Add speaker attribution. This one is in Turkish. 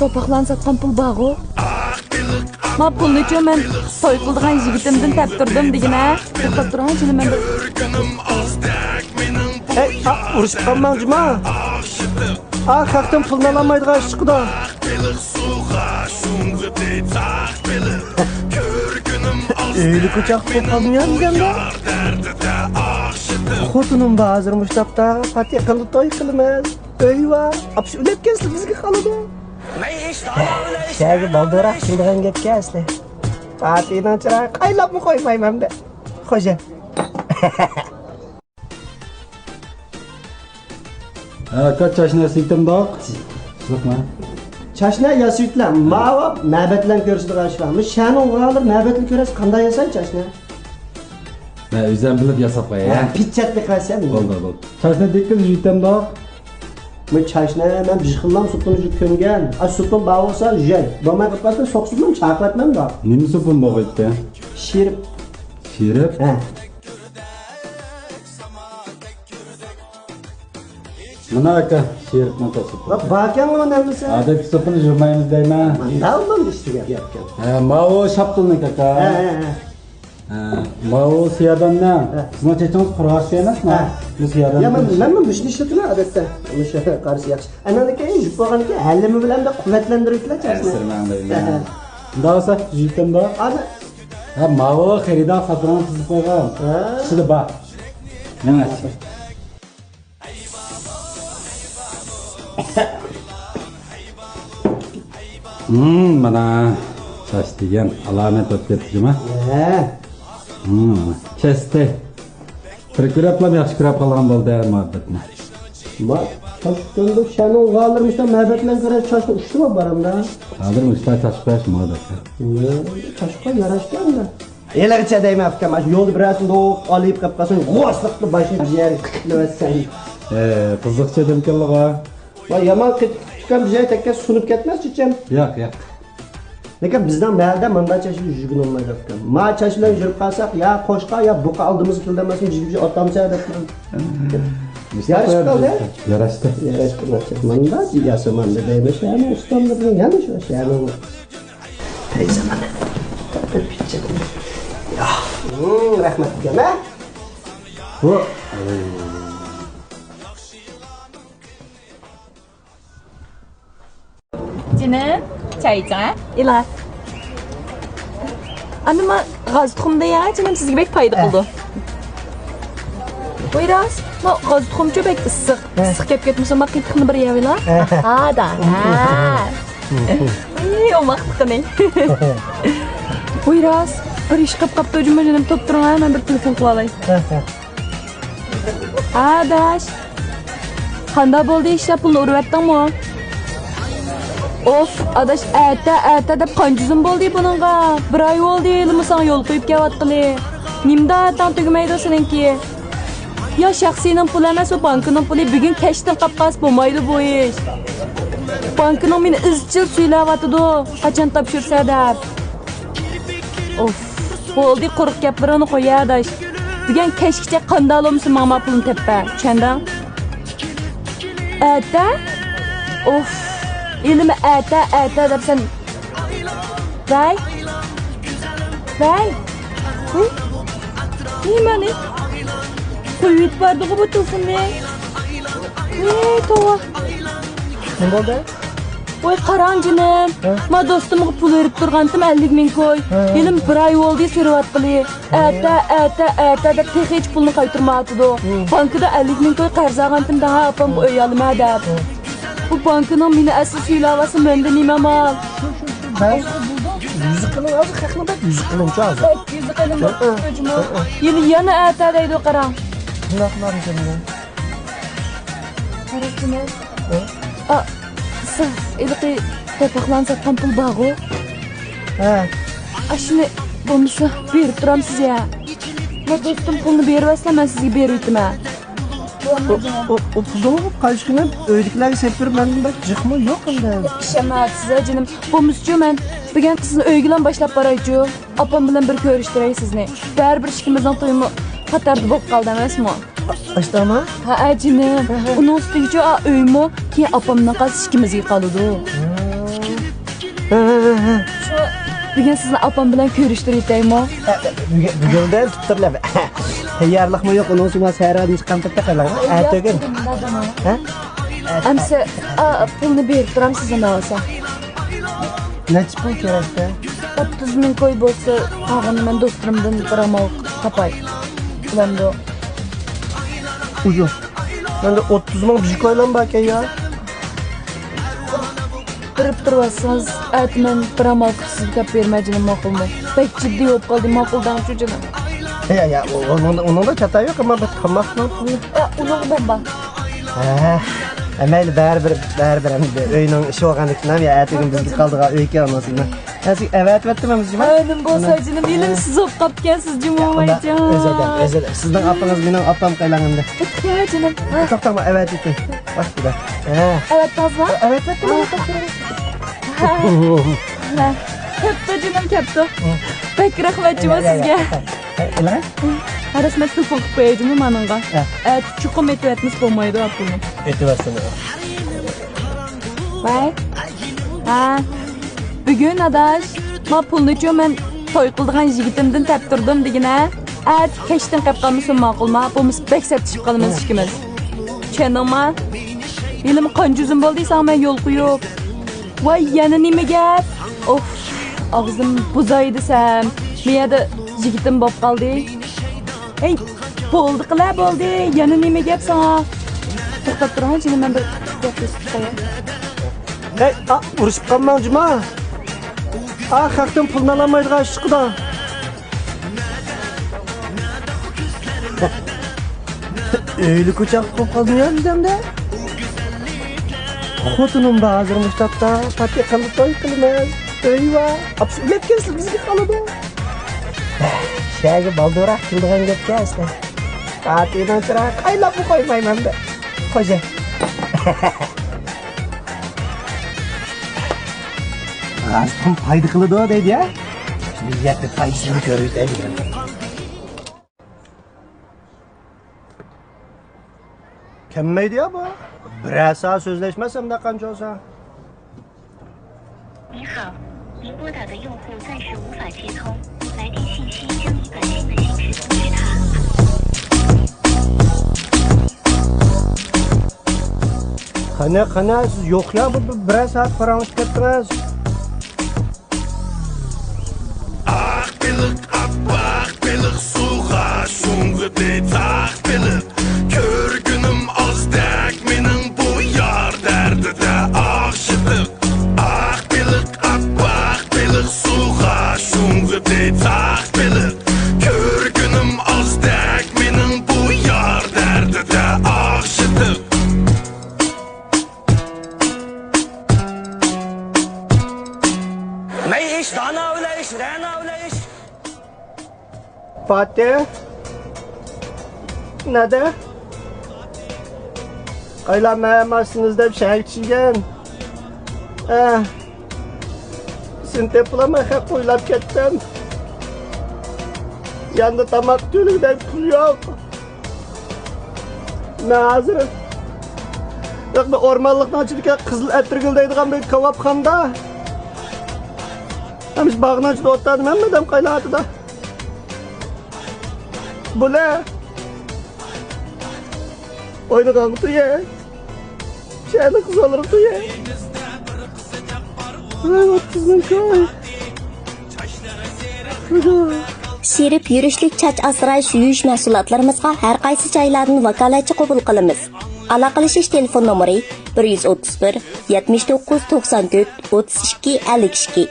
Speaker 1: to'paqlan satgan pul bog'u. Ma pulni uchun men to'y qildigan yigitimdan toptirdim degina. To'xtab turgan shuni men
Speaker 2: urushib qolmangmi? Kalktım pulunu alamaydıgan çıkıda. Öyle kucak kopalmayan degende. Xotunum hazırmış tapta, Fatih qilib to'y qilamiz. Eyva, apış ölep kelsin bizga qoladi. Şagi baldırak kelgan gapga asli. Fatihdan chiroy qaylabmi qo'ymayman-da. Xo'ja.
Speaker 3: Kaç yaşına siktim dağ? Sıkma.
Speaker 2: Çaşna yasıytlan, mava məbətlə görüşdüğün şuanmış. Şəni oğralır, məbətli görəs qanday yasan çaşna?
Speaker 3: Ben üzem bilip yasap koya ya.
Speaker 2: Pitchatli qaysan.
Speaker 3: Oldu. Çaşna dikkat jüytem dağ?
Speaker 2: Men çaşna men bişqillam supunu jüp köngen. Aş supun bağı olsa jüy. Domay qıpqasda soqsuzmam, çaqlatmam da.
Speaker 3: Nimi supun bağı etti?
Speaker 2: Şirip.
Speaker 3: Şirip?
Speaker 2: He.
Speaker 3: Mana aka, şirip mata supu.
Speaker 2: Bak bakan olan nemlisi.
Speaker 3: Adaki supunu jurmayımız deyme.
Speaker 2: Manda olmam işte yapken.
Speaker 3: Mao şaptılını kaka. Mao siyadan ne? Sizin çeçiniz kurağaç yemek mi? Bu siyadan
Speaker 2: ya ben düşünü işletiyorum adette. Onu şöyle karşı yakış. Anadaki jüp boğan ki hellimi bilen de kuvvetlendirikler çaşna.
Speaker 3: Sırman deyme. Daha olsa jüytem dağ?
Speaker 2: Ana.
Speaker 3: Mao xerida fatıranı tızıp koyalım. Şimdi bak. Ne açı? Mana saç degan alamet o'tib ketdimi? Chesdi. Bir ko'raplam yaxshi ko'rib qolgan bo'ldi muhabbatni.
Speaker 2: Bak, çaşkındık şəni oğalırmışdan məbətlə görə çaşkın uçtu mu baramda?
Speaker 3: Hazır mı? İşte çaşkıyaş mı orada?
Speaker 2: Çaşkın yaraşkan da. Eyle gitse deyme afkam, yolda birazında o alayıp kapkasın, qoğaslıqlı başını ciğer kıtlı ve sen.
Speaker 3: Kızlıkça demkelliğe.
Speaker 2: Bak yaman çıkan bize tekke sunup ketmez çiçeğim.
Speaker 3: Yok.
Speaker 2: Lekin bizden məldə manda çaşı yüzgün olmaydı afkam. Ma çaşıyla yürüp kalsak ya koşka ya buka aldığımızı kıldamasın yüzgün atamsa edepmem. Yarışık kaldı ya?
Speaker 3: Yarıştı.
Speaker 2: Yarışık olacak. Manda yası manda deyme şeyini ustamdırdın yanlış o şeyini olur. Teyze bana. Öpeceğim. Ya. Rahmet diyeyim ha?
Speaker 3: Bu.
Speaker 1: Canım, çay içeceğim. İla. Annem gaz tuxumda ya, canım sizge bek payda oldu. Buyuruz, gaz tuxumcu bek ısık. Isık kep ketmişim, bak tıxını bir yavila. Da. O maqtıqını. Buyuruz, bir iş qap dojuma canım top turun, hemen bir telefon qılalay. Adaş. Qanda bo'ldi ishlab pulni urvatdingmi? Of, adaş ata deb qanjuzim bo'ldi buningga. Bir oy bo'ldi, elimni sana yo'l qo'yib kelayotgani. Nimda atang tugmaydi seninki? Ya shaxsiyning puli emas, o bankining puli. Bugun kashdan qapqas bo'lmaydi bu ish. Bankining meni izchil suylayotdi, qachon topshirsa deb. Of, bo'ldi quruq gaplarini qo'ya adaş. Bugun kashgacha qanday olamisan mama pulni teppa, tushunding? Ata? Of. Elime ata dersen. Vay. Nima ne? Qo'yib bordi bu telefonni. To'g'ri.
Speaker 2: Ne bo'ldi?
Speaker 1: Voy qarang jinim. Ma do'stimga pul berib turgandim 50 ming qo'y. Elim bir oy bo'ldi so'rayotgili. Ata deb hech pulni qaytarmadi. Bankda 50 ming qo'y qarz olgandim daha apam bu uy olma deb. Bu bankının meni asıl suylavası mende nima mal.
Speaker 2: Yüzü kılın azı kakma bak yüzü kılınca azı.
Speaker 1: Yüzü kılın bak çocuğuma. Yeni yana ertedeydi o karan.
Speaker 2: Kulaklar üzerine.
Speaker 1: Karasını. Siz ilki topaklan satkan pul bağı. Şimdi bonusu berip duram size ya. Ma dostum pulunu berivesle ben size beriydim ha.
Speaker 2: O pulunu kaç güne öydükleri sepir benim bak çıkma yok onda.
Speaker 1: İşemez size canım. Bomuscu ben bugün sizin öygilen başlap baraycı. Apam bilen bir görüştürey sizni. Her bir işimizden toyumu katardı bok kaldı emas mı?
Speaker 2: Açtı ama?
Speaker 1: Ha canım. Onun üstüge öyümü ki apamdan kalsı işimiz yıkalıdı. Şu bugün sizni opam bilan ko'rishtiraymi?
Speaker 2: Bugun da tuttirlar. Tayyorlikmi yo'q, uni o'zim sayradin chiqqan paytda qilaman. Ertaga. Ha?
Speaker 1: Amsa pulni berib turam sizga olsa.
Speaker 2: Necha pul kerakda?
Speaker 1: 30 ming qo'y bo'lsa, tag'in men do'stlarimdan bir amal topay. Ulamda.
Speaker 2: Uyo. Menda 30 ming bir qo'ylan bor ekan ya.
Speaker 1: Kirib turasiz, aytman bir amal sizga bermajinim ma'qulmi? Pek jiddiy bo'lib qoldim, ma'quldan cho'chini.
Speaker 2: Ya, onun da çatay yok ama bir tamak mı yapıyor?
Speaker 1: Ulug' bomba.
Speaker 2: Mayli baribir endi uyning ishi bo'lganligidan ya ertaga bizga qoldigan uyga olmasinlar. Siz evet etdimmi jima?
Speaker 1: Aynim bo'lsa jinim, ilim siz o'p qopgansiz Jumomayjon.
Speaker 2: O'zida. Sizning opangiz mening opam qaylanganda.
Speaker 1: Ya jinim.
Speaker 2: To'xtama, evet eting. Vaqtida.
Speaker 1: Evet tazma.
Speaker 2: Evet etdim.
Speaker 1: Kapta jinim, kapta. Pek rahmat jimo sizga.
Speaker 2: Nima?
Speaker 1: Rasmat telefon qilib qo'yajimi menga? Chuqur aytayotmiz bo'lmaydi pulni.
Speaker 2: Aytyapsan.
Speaker 1: Vay. Bugun adash, men pulni-chu men to'y qildigan yigitimdan toptirdim degina. Kechdan qilib qolmasin ma'qulmi? Bo'lmasa bek septishib qolamiz ikkimiz. Tushundingmi? Elim qonjuzim bo'ldiysan, men yo'l qo'yib. Voy, yana nima gap? Of, og'zim buzay desam, miyada yigitim bo'lib qoldi. Hey, bo'ldi qila bo'ldi. Yana nima gap sana? To'xtab turang, jinim, men bir gap eshitib qo'yay.
Speaker 2: Hey, urushib qolmang juma. Xalqdan pulni olamaydigan ishqida. Öyle kucak kopalım ya bizimde. Xotinim bazı müştakta pati kalıp toy kılmaz. Eyvah. Apsı ület kesin bizge kalıdı. Şeye baldırak kıldığın gepke işte. Pati'den çıra kayla bu koymayım hem de. Koca. Aslan paydı kılıdı o dedi ya. Şimdi yerde paydısını görürüz değil mi? Kemmeydi ya bu. Biraz saat sözleşmezsem de kanca olsa.
Speaker 4: 您好，您拨打的用户暂时无法接通，来电信息将以短信的形式通知他。
Speaker 2: Kana siz yok ya bu biraz saat paranız kettiniz.
Speaker 5: Akbillik, akbillik, suğa, şungıdı takbillik. Körgünüm azdek, menin bu yar derdi de aşıdık. Akbillik, akbillik, suğa, şungıdı takbillik. Körgünüm azdek, menin bu yar derdi de aşıdık.
Speaker 6: Ne iş, dana öyle iş, rena öyle iş.
Speaker 2: Fatih. Ne de? Kaylanmayamazsınızda bir şey içingen. Sizin tepulamak koyulap kettim. Yanında tamak tülünden pul yok. Ne hazırım? Yok bu ormanlıktan çıkarken kızıl ettirgildeydiğen bir kavapxanda. Hemiş bağından çıkıp otladım emmedem kaynatıda. Bu ne? Oynagan tuye. Şeyli kız olur tuye. Evet kızın koy.
Speaker 7: Şerif yürüşlük çaç asrayish yuyish mahsulotlarimizga har qaysi joylardan vakolatchi qabul qilamiz. Aloqalashish telefon nomeri 131 79 94 32 52.